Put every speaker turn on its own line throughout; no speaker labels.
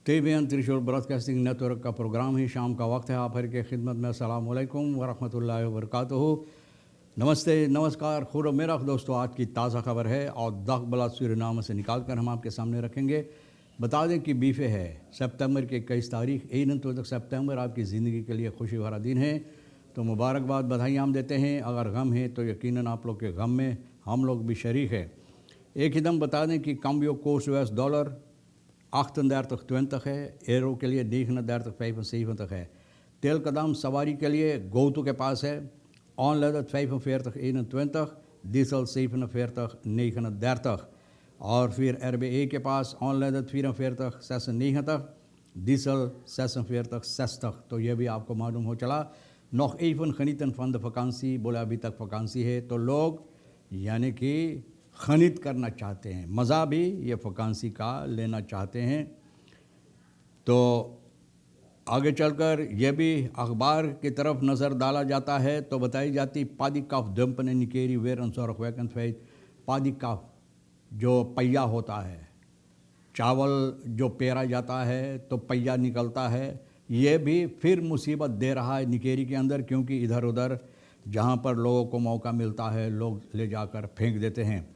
TVN त्रिशूल broadcasting network का programme ही शाम का वक्त है। आप हर के खिदमत में अस्सलाम वालेकुम वरहमतुल्लाहि वबरकातुहू। नमस्ते, नमस्कार, खुर मेरा दोस्तों, आज की ताज़ा खबर है और दख बला सूरीनाम से निकाल कर हम आपके सामने रखेंगे। बता दें कि बीफे है सितंबर की 21 तारीख 21 सितंबर आपकी ज़िंदगी के लिए खुशी भरा दिन है, तो मुबारकबाद, बधाई हम देते हैं। अगर गम है तो यकीनन आप लोग के गम में हम लोग भी शरीक है। एक ही दम बता दें कि कम्बियो कोर्स US डॉलर 38,20 है, एरो के लिए 39,75 है। तेल का दाम सवारी के लिए गोतू के पास है ऑनलेदर 45,21, डीजल 47,39, और फिर RBA के पास ऑनलेदर 44,96, डीजल 46,60। तो ये भी आपको मालूम हो चला। नॉक एवन खनीतन फंद वकांसी बोला अभी तक वकांसी है, तो लोग यानी कि खरीद करना चाहते हैं, मज़ा भी ये वकांसी का लेना चाहते हैं। तो आगे चलकर यह भी अखबार की तरफ नज़र डाला जाता है तो बताई जाती पादी काफ दम्पने निकेरी वेरन सौरख वैकन फैद। पादी काफ जो पहिया होता है, चावल जो पेरा जाता है तो पहिया निकलता है, ये भी फिर मुसीबत दे रहा है निकेरी के अंदर, क्योंकि इधर उधर जहाँ पर लोगों को मौका मिलता है लोग ले जाकर फेंक देते हैं।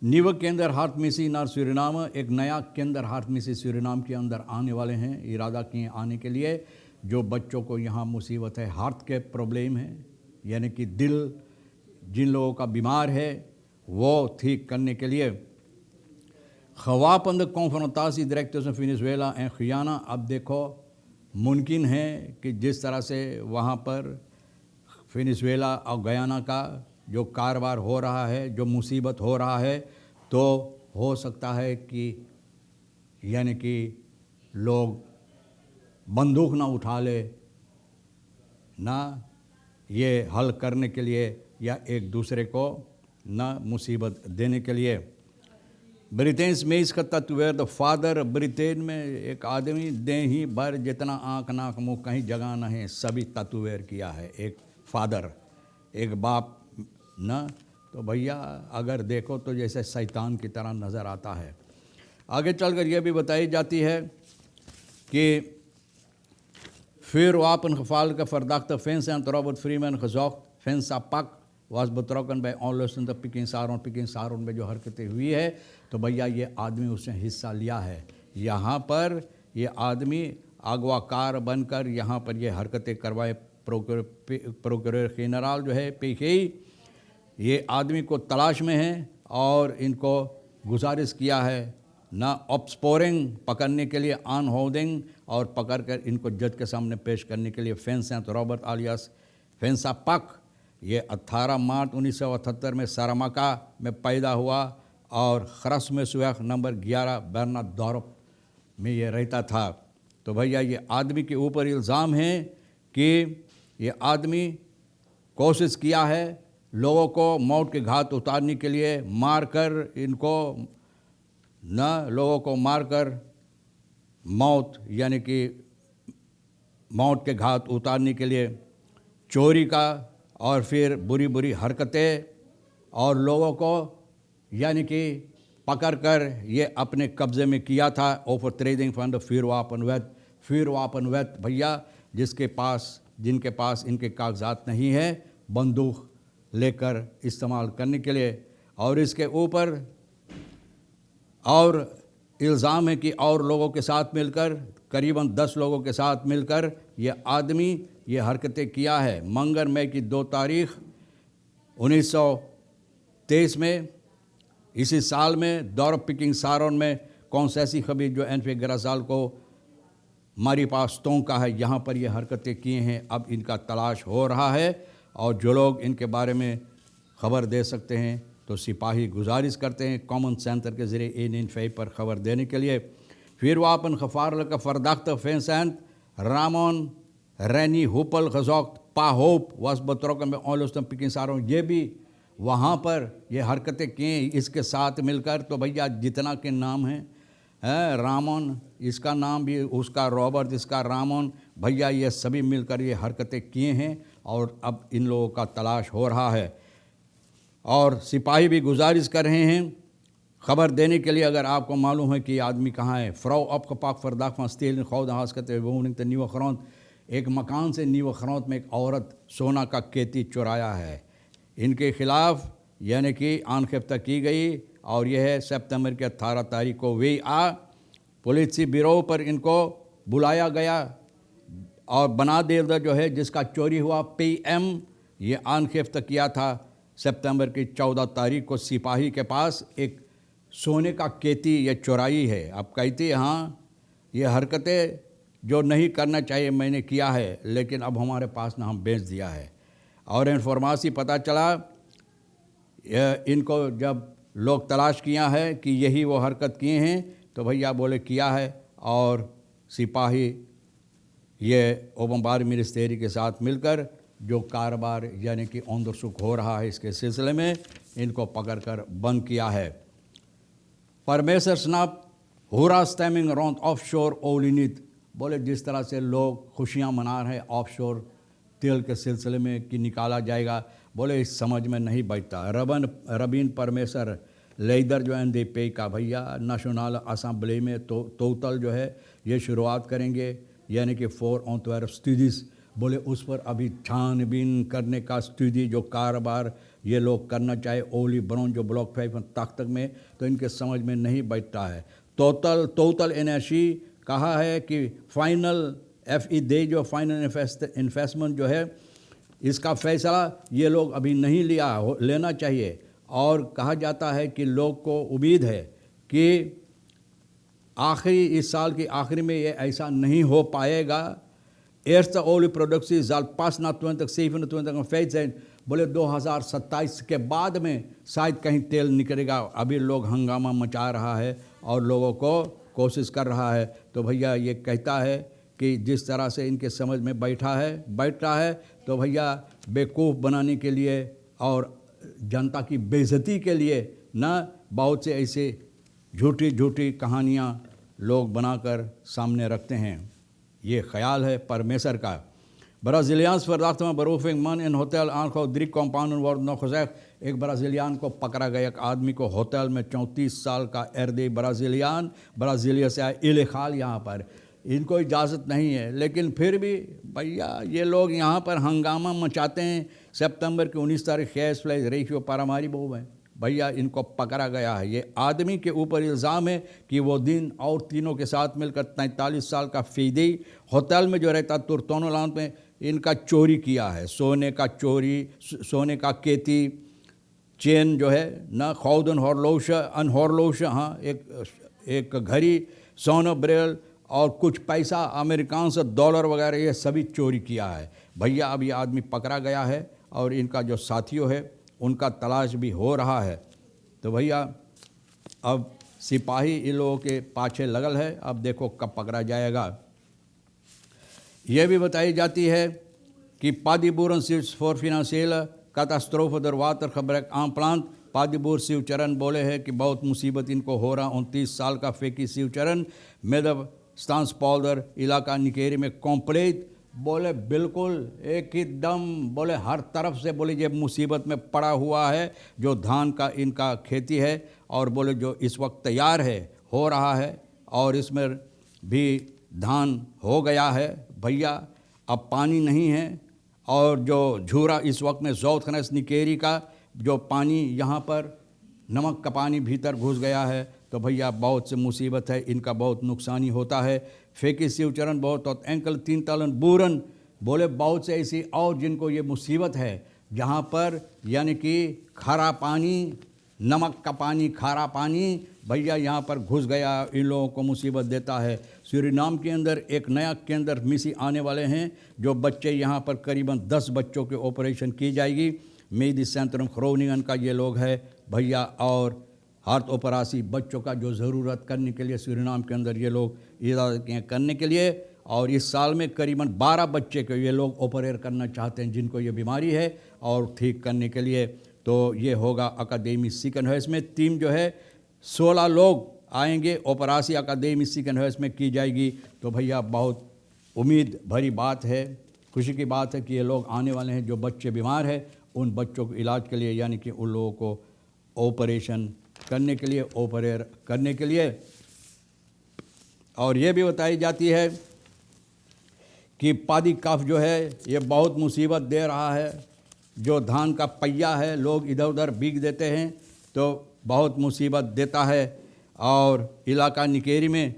नीव केंद्र हार्ट मिसी नार सूरीनाम, एक नया केंद्र हार्ट मिसी सूरीनाम के अंदर आने वाले हैं, इरादा किए आने के लिए। जो बच्चों को यहाँ मुसीबत है, हार्ट के प्रॉब्लम है, यानी कि दिल जिन लोगों का बीमार है वो ठीक करने के लिए। खवापंद कॉन्फ्रेंटासी डायरेक्टर्स ऑफ वेनेजुएला एंड खियाना। अब देखो मुमकिन है कि जिस तरह से वहाँ पर वेनेजुएला और गयाना का जो कारोबार हो रहा है, जो मुसीबत हो रहा है, तो हो सकता है कि यानी कि लोग बंदूक ना उठा ले ना ये हल करने के लिए या एक दूसरे को ना मुसीबत देने के लिए। ब्रिटेन में इसका तत्व द फादर, ब्रिटेन में एक आदमी दे ही भर जितना आँख नाक मुँह कहीं जगह नहीं, सभी तत्वेर किया है एक फादर, एक बाप ना। तो भैया अगर देखो तो जैसे शैतान की तरह नज़र आता है। आगे चलकर यह भी बताई जाती है कि फिर वापन खफाल का फरदाख्त फेंस एंड रॉबर्ट फ्रीमैन खजौक फेंस पक वास बतरौकन बाय ऑनलेसन द पिकिंग सारोन में जो हरकतें हुई है, तो भैया ये आदमी उसने हिस्सा लिया है। यहाँ पर ये आदमी अगवाकार बनकर यहाँ पर ये हरकतें करवाए। प्रोकुरर जनरल जो है पेशेई ये आदमी को तलाश में है और इनको गुजारिश किया है ना ऑप्सपोरिंग पकड़ने के लिए, ऑन होल्डिंग, और पकड़कर इनको जज के सामने पेश करने के लिए। फेंसेंट रॉबर्ट आलियास फेंसा पक ये 18 मार्च 1978 में सारामाका में पैदा हुआ और खरस में सुख नंबर 11 बर्ना दौरप में ये रहता था। तो भैया ये आदमी के ऊपर इल्ज़ाम है कि ये आदमी कोशिश किया है लोगों को मौत के घाट उतारने के लिए, मारकर इनको न लोगों को मारकर मौत यानी कि मौत के घाट उतारने के लिए, चोरी का और फिर बुरी बुरी हरकतें, और लोगों को यानी कि पकड़कर ये अपने कब्ज़े में किया था। ओवर ट्रेडिंग फंड फिर वापन वैत भैया जिनके पास इनके कागजात नहीं है, बंदूक लेकर इस्तेमाल करने के लिए। और इसके ऊपर और इल्ज़ाम है कि और लोगों के साथ मिलकर, करीबन 10 लोगों के साथ मिलकर ये आदमी ये हरकतें किया है। मंगर मई की 2 तारीख 1923 में, इसी साल में दौर पिकिंग सारोन में कौन सी ऐसी खबीर जो एनफे गरासाल को हमारी पास का है, यहाँ पर ये हरकतें किए हैं। अब इनका तलाश हो रहा है और जो लोग इनके बारे में ख़बर दे सकते हैं तो सिपाही गुजारिश करते हैं कॉमन सेंटर के ज़रिए इन फै पर ख़बर देने के लिए। फिर वापन खफार का फरदाख्त फेंसेंट रामोन रैनी हुपल खजौक पाहोप वस बतरौकन में ऑलस्टम पिकिंग सारों, ये भी वहाँ पर ये हरकतें किए इसके साथ मिलकर। तो भैया जितना के नाम हैं, रामोन इसका नाम भी, उसका रॉबर्ट, इसका रामोन, भैया ये सभी मिलकर ये हरकतें किए हैं और अब इन लोगों का तलाश हो रहा है। और सिपाही भी गुजारिश कर रहे हैं ख़बर देने के लिए, अगर आपको मालूम है कि ये आदमी कहाँ है, फ्राउ आपकपाक फरदाक मस्तील खौद हास करते वोनिंग नीव खरौत, एक मकान से नीव खरौत में एक औरत सोना का केती चुराया है। इनके ख़िलाफ़ यानी कि आनखेफ्ता की गई और यह है सितंबर के 18 तारीख को वे पुलिस बिरो पर इनको बुलाया गया और बना देर जो है जिसका चोरी हुआ PM ये आनखेफ्ता किया था सितंबर की 14 तारीख को सिपाही के पास एक सोने का केती ये चुराई है। अब कहती हाँ ये हरकतें जो नहीं करना चाहिए मैंने किया है, लेकिन अब हमारे पास ना हम बेच दिया है। और इन्फॉर्मेशन पता चला इनको जब लोग तलाश किया है कि यही वो हरकत किए हैं, तो भैया बोले किया है। और सिपाही ये ओबम्बार मिनिस्ट्री के साथ मिलकर जो कारोबार यानी कि औंदरसुख हो रहा है इसके सिलसिले में इनको पकड़कर बंद किया है। परमेसर स्नाप हुरा स्टैमिंग रौंद ऑफ शोर ओलिनित, बोले जिस तरह से लोग खुशियां मना रहे हैं ऑफ शोर तेल के सिलसिले में कि निकाला जाएगा, बोले इस समझ में नहीं बैठता। रबीन परमेसर लेदर जो है पे का भैया नेशनल असम्बली में तोतल जो है ये शुरुआत करेंगे यानी कि 4 ऑन स्टडीज़, बोले उस पर अभी छानबीन करने का स्टडी जो कारोबार ये लोग करना चाहे ओली ब्राउन जो ब्लॉक 5 तक में, तो इनके समझ में नहीं बैठता है। तोतल एनर्जी कहा है कि फाइनल FE दे जो फाइनल इन्वेस्टमेंट जो है इसका फैसला ये लोग अभी नहीं लेना चाहिए। और कहा जाता है कि लोग को उम्मीद है कि आखिरी इस साल के आखिरी में ये ऐसा नहीं हो पाएगा। eerste olieproductie zal pas na 2027 feit zijn, बोले 2027 के बाद में शायद कहीं तेल निकलेगा। अभी लोग हंगामा मचा रहा है और लोगों को कोशिश कर रहा है। तो भैया ये कहता है कि जिस तरह से इनके समझ में बैठ रहा है तो भैया बेवकूफ़ बनाने के लिए और जनता की बेइज्जती के लिए ना बहुत से ऐसे झूठी कहानियाँ लोग बनाकर सामने रखते हैं। ये ख्याल है परमेसर का। ब्राज़ीलियान्स verdachte में beroeping man in hotel aangehouden, 3 componden worden nog gezegd। एक ब्राज़ीलियान को पकड़ा गया, एक आदमी को होटल में 34 साल का एर्दे ब्राज़ीलिया से आए इलेगाल यहाँ पर, इनको इजाज़त नहीं है, लेकिन फिर भी भैया ये लोग यहाँ पर हंगामा मचाते हैं। सितंबर की 19 तारीख गैस फ्लैश रेशियो पारामारी बहु है भैया, इनको पकड़ा गया है। ये आदमी के ऊपर इल्ज़ाम है कि वो दिन और तीनों के साथ मिलकर 43 साल का फीदी होटल में जो रहता तुर्तोनोलांत में इनका चोरी किया है। सोने का केती चेन जो है ना, खौदन हॉर्लोश हाँ, एक घड़ी, सोना ब्रेल और कुछ पैसा अमेरिकान से डॉलर वगैरह ये सभी चोरी किया है भैया। अब ये आदमी पकड़ा गया है और इनका जो साथियों है उनका तलाश भी हो रहा है। तो भैया अब सिपाही इन लोगों के पाछे लगल है, अब देखो कब पकड़ा जाएगा। यह भी बताई जाती है कि पादीबूरन सिर्फ फॉर फिनांशियल कैटास्ट्रोफ दर वाटर खबर आम प्लांट पादीबूर शिवचरण बोले हैं कि बहुत मुसीबत इनको हो रहा। 29 साल का फेकी शिवचरण मेदब स्टांस पॉल्डर इलाका निकेरी में कॉम्प्लेट, बोले बिल्कुल एकदम, बोले हर तरफ से बोले ये मुसीबत में पड़ा हुआ है। जो धान का इनका खेती है और बोले जो इस वक्त तैयार है हो रहा है और इसमें भी धान हो गया है भैया। अब पानी नहीं है और जो झूरा इस वक्त में जौत खनस निकेरी का जो पानी यहाँ पर नमक का पानी भीतर घुस गया है, तो भैया बहुत से मुसीबत है, इनका बहुत नुकसानी होता है। फेकी शिवचरण बहुत और एंकल 3 तालन बूरन, बोले बहुत से ऐसी और जिनको ये मुसीबत है जहाँ पर यानी कि खारा पानी, नमक का पानी, खारा पानी भैया यहाँ पर घुस गया, इन लोगों को मुसीबत देता है। सूरीनाम के अंदर एक नया केंद्र मिसी आने वाले हैं, जो बच्चे यहाँ पर करीबन 10 बच्चों के ऑपरेशन की जाएगी। मेदी सेंट्रम ख्रोनिगन का ये लोग है भैया, और हार्ट ऑपरासी बच्चों का जो ज़रूरत करने के लिए सूरीनाम के अंदर ये लोग इजाज़त करने के लिए, और इस साल में करीबन 12 बच्चे को ये लोग ऑपरेट करना चाहते हैं जिनको ये बीमारी है और ठीक करने के लिए। तो ये होगा अकादमी सिकन हाउस में। टीम जो है 16 लोग आएंगे, ऑपरासी अकादमी सिकन हाउस में की जाएगी। तो भैया बहुत उम्मीद भरी बात है, खुशी की बात है कि ये लोग आने वाले हैं। जो बच्चे बीमार हैं उन बच्चों को इलाज के लिए यानी कि उन लोगों को ऑपरेशन करने के लिए, ऑपरेट करने के लिए। और ये भी बताई जाती है कि पादी कफ जो है ये बहुत मुसीबत दे रहा है। जो धान का पहिया है लोग इधर उधर बीग देते हैं तो बहुत मुसीबत देता है। और इलाका निकेरी में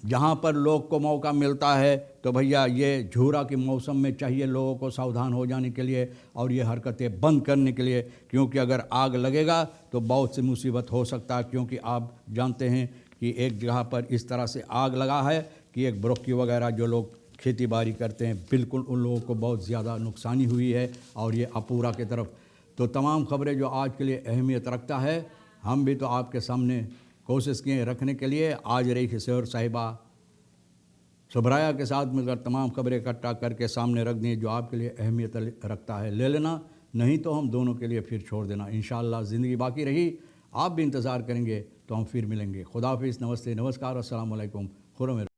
जहाँ पर लोग को मौका मिलता है तो भैया ये झूरा के मौसम में चाहिए लोगों को सावधान हो जाने के लिए और ये हरकतें बंद करने के लिए, क्योंकि अगर आग लगेगा तो बहुत सी मुसीबत हो सकता है। क्योंकि आप जानते हैं कि एक जगह पर इस तरह से आग लगा है कि एक ब्रोकी वगैरह जो लोग खेती बाड़ी करते हैं बिल्कुल उन लोगों को बहुत ज़्यादा नुकसानी हुई है और ये अपूरा की तरफ। तो तमाम खबरें जो आज के लिए अहमियत रखता है, हम भी तो आपके सामने कोशिश किए रखने के लिए। आज रही किशोर साहिबा सुब्राया के साथ मिलकर तमाम खबरें इकट्ठा करके सामने रख दी जो आपके लिए अहमियत रखता है। ले लेना, नहीं तो हम दोनों के लिए फिर छोड़ देना। इंशाअल्लाह ज़िंदगी बाकी रही, आप भी इंतज़ार करेंगे तो हम फिर मिलेंगे। खुदा हाफिज़, नमस्ते, नमस्कार, अस्सलाम वालेकुम। खुदा